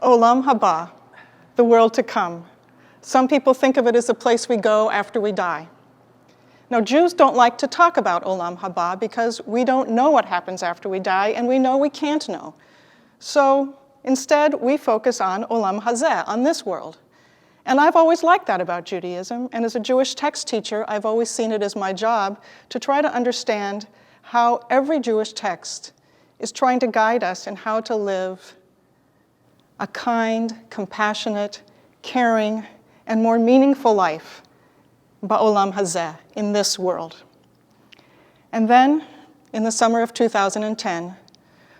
Olam Habah, the world to come. Some people think of it as a place we go after we die. Now, Jews don't like to talk about Olam Habah because we don't know what happens after we die, and we know we can't know. So instead, we focus on Olam Hazeh, on this world. And I've always liked that about Judaism, and as a Jewish text teacher, I've always seen it as my job to try to understand how every Jewish text is trying to guide us in how to live a kind, compassionate, caring, and more meaningful life, ba'olam hazeh, in this world. And then, in the summer of 2010,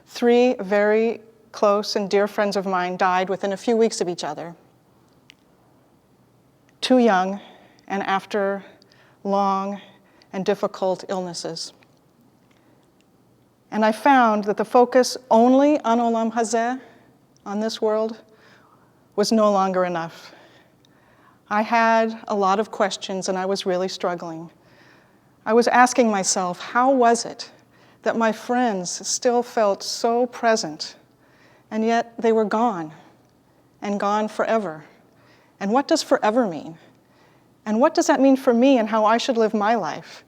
3 very close and dear friends of mine died within a few weeks of each other. Too young, and after long and difficult illnesses. And I found that the focus only on Olam Hazeh, on this world, was no longer enough. I had a lot of questions and I was really struggling. I was asking myself, how was it that my friends still felt so present and yet they were gone and gone forever? And what does forever mean? And what does that mean for me and how I should live my life?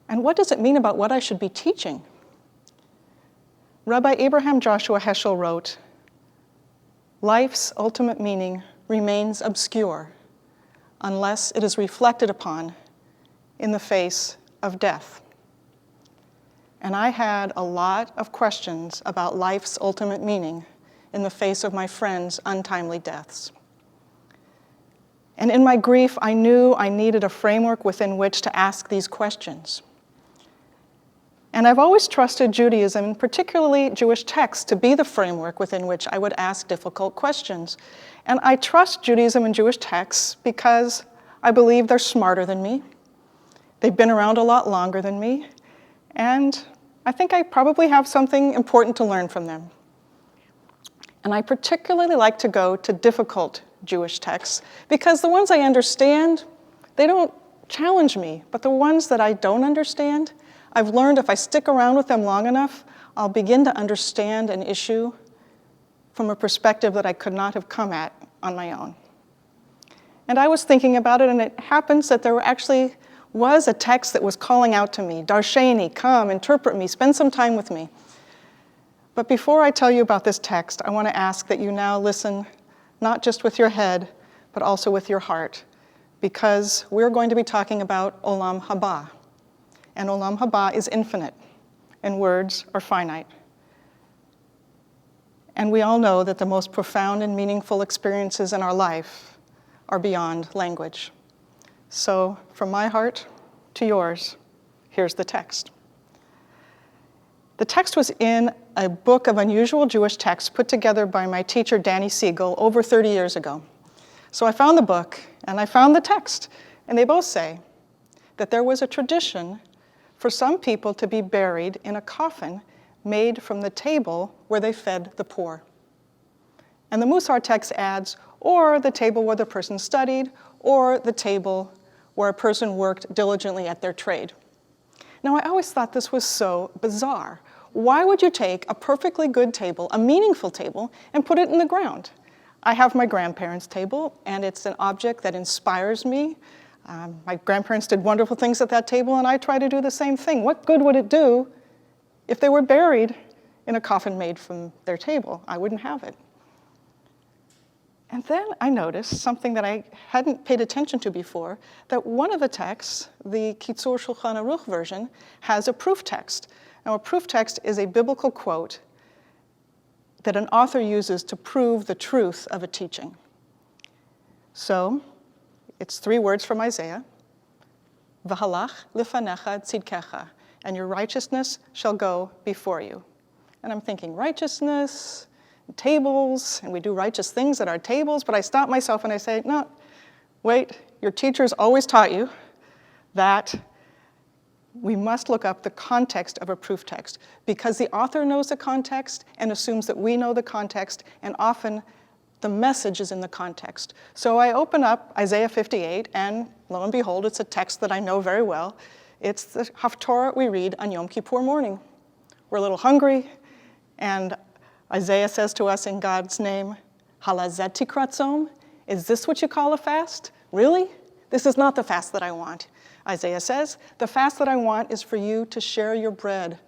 And what does it mean about what I should be teaching? Rabbi Abraham Joshua Heschel wrote, "Life's ultimate meaning remains obscure unless it is reflected upon in the face of death." And I had a lot of questions about life's ultimate meaning in the face of my friends' untimely deaths. And in my grief, I knew I needed a framework within which to ask these questions. And I've always trusted Judaism, and particularly Jewish texts, to be the framework within which I would ask difficult questions. And I trust Judaism and Jewish texts because I believe they're smarter than me. They've been around a lot longer than me. And I think I probably have something important to learn from them. And I particularly like to go to difficult Jewish texts because the ones I understand, they don't challenge me. But the ones that I don't understand, I've learned if I stick around with them long enough, I'll begin to understand an issue from a perspective that I could not have come at on my own. And I was thinking about it, and it happens that there actually was a text that was calling out to me, Darsheni, come, interpret me, spend some time with me. But before I tell you about this text, I want to ask that you now listen not just with your head, but also with your heart, because we're going to be talking about Olam Habah. And Olam Habah is infinite, and words are finite. And we all know that the most profound and meaningful experiences in our life are beyond language. So, from my heart to yours, here's the text. The text was in a book of unusual Jewish texts put together by my teacher, Danny Siegel, over 30 years ago. So I found the book, and I found the text, and they both say that there was a tradition for some people to be buried in a coffin made from the table where they fed the poor. And the Musar text adds, or the table where the person studied, or the table where a person worked diligently at their trade. Now, I always thought this was so bizarre. Why would you take a perfectly good table, a meaningful table, and put it in the ground? I have my grandparents' table, and it's an object that inspires me. My grandparents did wonderful things at that table, and I try to do the same thing. What good would it do if they were buried in a coffin made from their table? I wouldn't have it. And then I noticed something that I hadn't paid attention to before, that one of the texts, the Kitzur Shulchan Aruch version, has a proof text. Now, a proof text is a biblical quote that an author uses to prove the truth of a teaching. So, it's 3 words from Isaiah, V'halach lifanecha tzidkecha, and your righteousness shall go before you. And I'm thinking, righteousness, tables, and we do righteous things at our tables, but I stop myself and I say, no, wait, your teachers always taught you that we must look up the context of a proof text, because the author knows the context and assumes that we know the context, and often the message is in the context. So I open up Isaiah 58, and lo and behold, it's a text that I know very well. It's the Haftorah we read on Yom Kippur morning. We're a little hungry, and Isaiah says to us in God's name, Halazet tikratzom? Is this what you call a fast? Really? This is not the fast that I want. Isaiah says, the fast that I want is for you to share your bread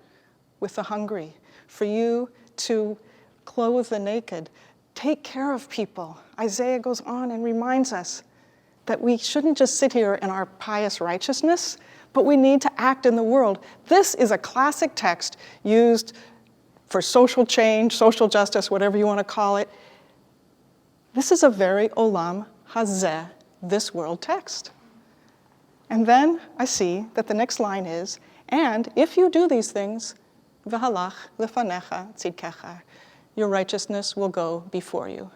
with the hungry, for you to clothe the naked, take care of people. Isaiah goes on and reminds us that we shouldn't just sit here in our pious righteousness, but we need to act in the world. This is a classic text used for social change, social justice, whatever you want to call it. This is a very Olam Hazeh, this world text. And then I see that the next line is, and if you do these things, v'halach lefanecha tzidkecha, your righteousness will go before you.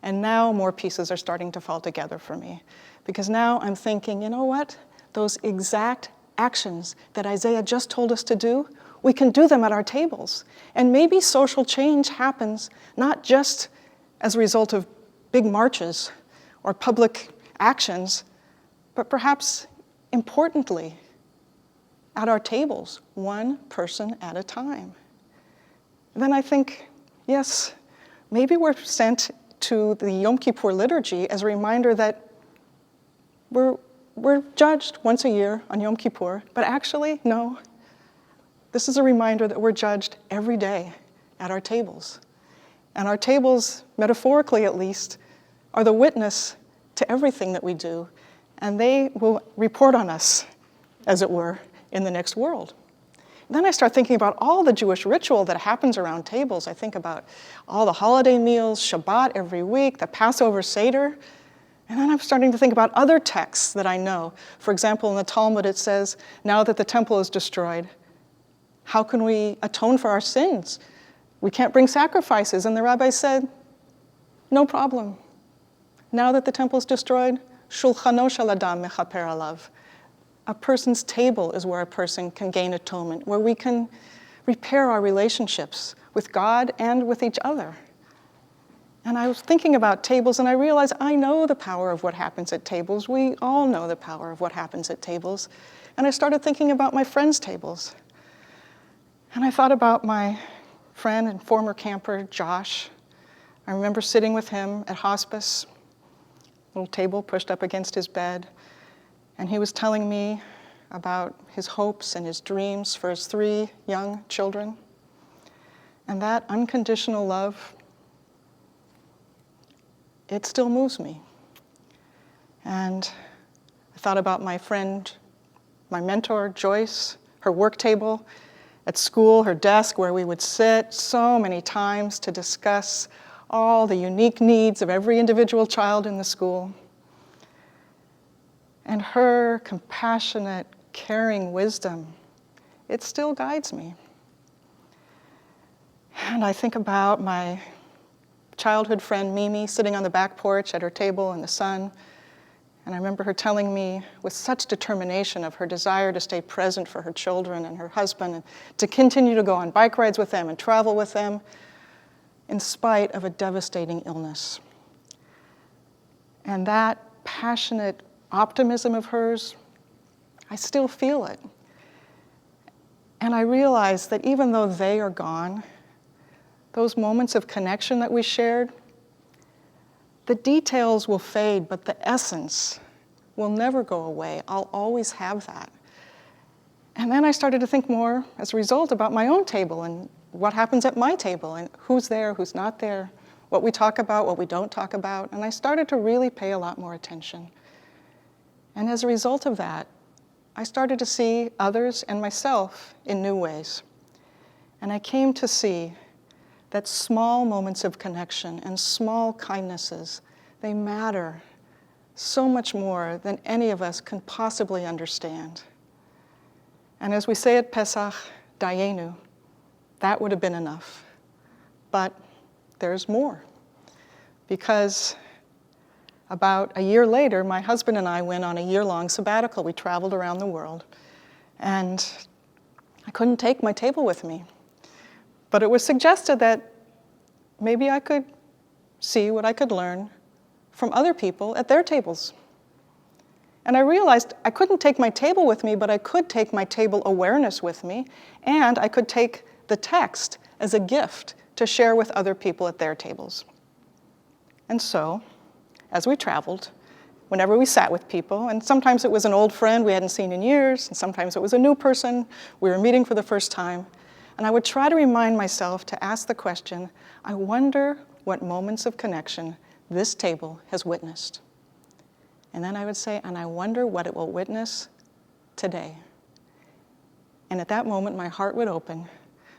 And now more pieces are starting to fall together for me. Because now I'm thinking, you know what? Those exact actions that Isaiah just told us to do, we can do them at our tables. And maybe social change happens not just as a result of big marches or public actions, but perhaps importantly, at our tables, one person at a time. Then I think, yes, maybe we're sent to the Yom Kippur liturgy as a reminder that we're judged once a year on Yom Kippur, but actually, no. This is a reminder that we're judged every day at our tables. And our tables, metaphorically at least, are the witness to everything that we do, and they will report on us, as it were, in the next world. Then I start thinking about all the Jewish ritual that happens around tables. I think about all the holiday meals, Shabbat every week, the Passover Seder. And then I'm starting to think about other texts that I know. For example, in the Talmud it says, now that the temple is destroyed, how can we atone for our sins? We can't bring sacrifices. And the rabbi said, no problem. Now that the temple is destroyed, shulchano shel adam mechaper alav. A person's table is where a person can gain atonement, where we can repair our relationships with God and with each other. And I was thinking about tables, and I realized I know the power of what happens at tables. We all know the power of what happens at tables. And I started thinking about my friends' tables. And I thought about my friend and former camper, Josh. I remember sitting with him at hospice, little table pushed up against his bed. And he was telling me about his hopes and his dreams for his 3 young children. And that unconditional love, it still moves me. And I thought about my friend, my mentor, Joyce, her work table at school, her desk where we would sit so many times to discuss all the unique needs of every individual child in the school. And her compassionate, caring wisdom, it still guides me. And I think about my childhood friend Mimi sitting on the back porch at her table in the sun. And I remember her telling me with such determination of her desire to stay present for her children and her husband and to continue to go on bike rides with them and travel with them in spite of a devastating illness. And that passionate optimism of hers, I still feel it. And I realize that even though they are gone, those moments of connection that we shared, the details will fade, but the essence will never go away. I'll always have that. And then I started to think more as a result about my own table and what happens at my table and who's there, who's not there, what we talk about, what we don't talk about. And I started to really pay a lot more attention. And as a result of that, I started to see others and myself in new ways. And I came to see that small moments of connection and small kindnesses, they matter so much more than any of us can possibly understand. And as we say at Pesach, Dayenu, that would have been enough. But there's more. Because about a year later, my husband and I went on a year-long sabbatical. We traveled around the world. And I couldn't take my table with me. But it was suggested that maybe I could see what I could learn from other people at their tables. And I realized I couldn't take my table with me, but I could take my table awareness with me, and I could take the text as a gift to share with other people at their tables. And so, as we traveled, whenever we sat with people, and sometimes it was an old friend we hadn't seen in years, and sometimes it was a new person we were meeting for the first time, and I would try to remind myself to ask the question, I wonder what moments of connection this table has witnessed. And then I would say, and I wonder what it will witness today. And at that moment, my heart would open,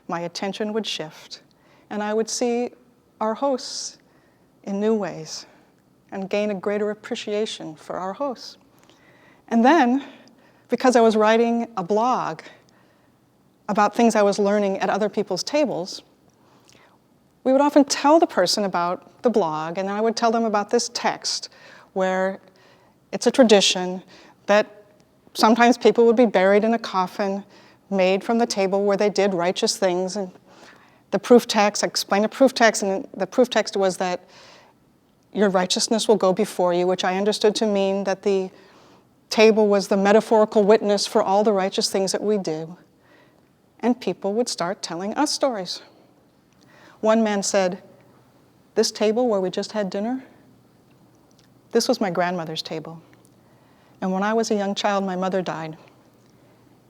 my attention would shift, and I would see our hosts in new ways and gain a greater appreciation for our hosts. And then, because I was writing a blog about things I was learning at other people's tables, we would often tell the person about the blog, and I would tell them about this text where it's a tradition that sometimes people would be buried in a coffin made from the table where they did righteous things. And the proof text, I explained the proof text, and the proof text was that your righteousness will go before you, which I understood to mean that the table was the metaphorical witness for all the righteous things that we do. And people would start telling us stories. One man said, this table where we just had dinner, this was my grandmother's table. And when I was a young child, my mother died.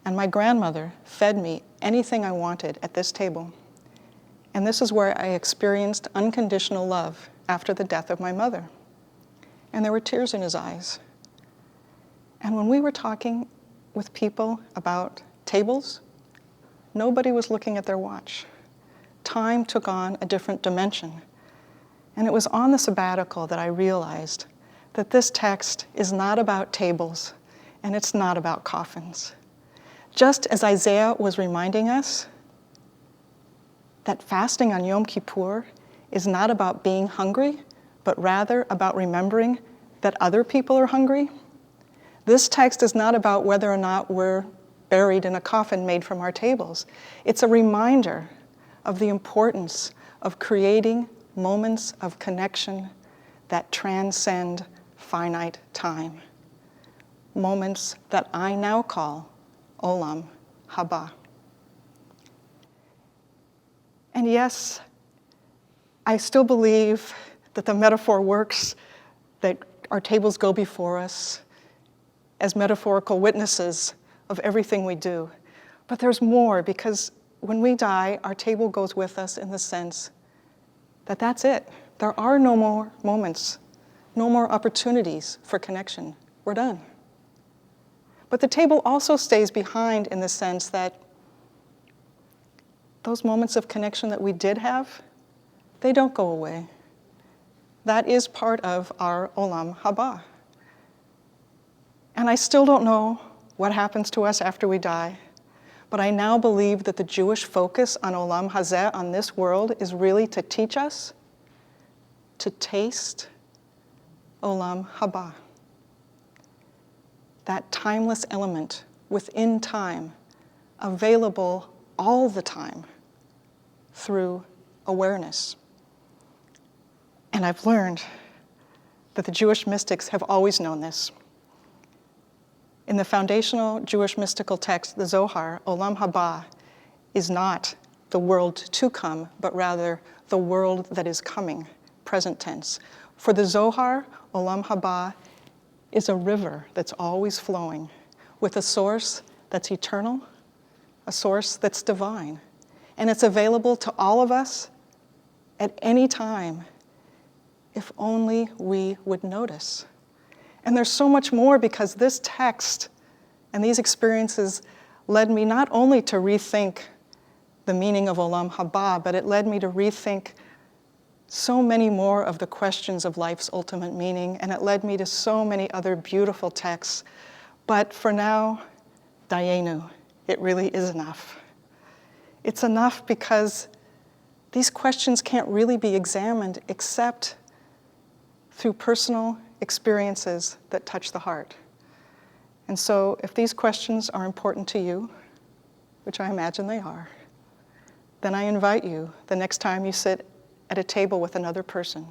And my grandmother fed me anything I wanted at this table. And this is where I experienced unconditional love after the death of my mother. And there were tears in his eyes. And when we were talking with people about tables, nobody was looking at their watch. Time took on a different dimension. And it was on the sabbatical that I realized that this text is not about tables, and it's not about coffins. Just as Isaiah was reminding us that fasting on Yom Kippur is not about being hungry, but rather about remembering that other people are hungry, this text is not about whether or not we're buried in a coffin made from our tables. It's a reminder of the importance of creating moments of connection that transcend finite time. Moments that I now call Olam, Habah. And yes, I still believe that the metaphor works, that our tables go before us as metaphorical witnesses of everything we do. But there's more, because when we die, our table goes with us in the sense that that's it. There are no more moments, no more opportunities for connection. We're done. But the table also stays behind in the sense that those moments of connection that we did have, they don't go away. That is part of our Olam Habah. And I still don't know what happens to us after we die, but I now believe that the Jewish focus on Olam Hazeh, on this world, is really to teach us to taste Olam Habah. That timeless element within time, available all the time through awareness. And I've learned that the Jewish mystics have always known this. In the foundational Jewish mystical text, the Zohar, Olam Habah is not the world to come, but rather the world that is coming, present tense. For the Zohar, Olam Habah is a river that's always flowing with a source that's eternal, a source that's divine. And it's available to all of us at any time, if only we would notice. And there's so much more, because this text and these experiences led me not only to rethink the meaning of Olam Habah, but it led me to rethink so many more of the questions of life's ultimate meaning, and it led me to so many other beautiful texts. But for now, Dayenu, it really is enough. It's enough because these questions can't really be examined except through personal experiences that touch the heart. And so if these questions are important to you, which I imagine they are, then I invite you, the next time you sit at a table with another person,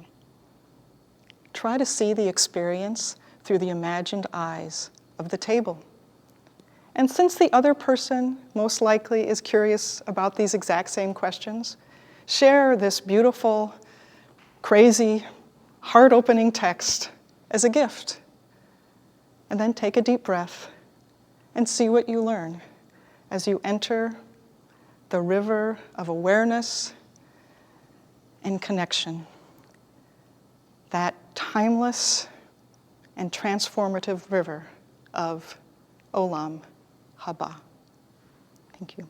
try to see the experience through the imagined eyes of the table. And since the other person most likely is curious about these exact same questions, Share this beautiful, crazy, heart-opening text as a gift. And then take a deep breath and see what you learn as you enter the river of awareness and connection, that timeless and transformative river of Olam, Habah. Thank you.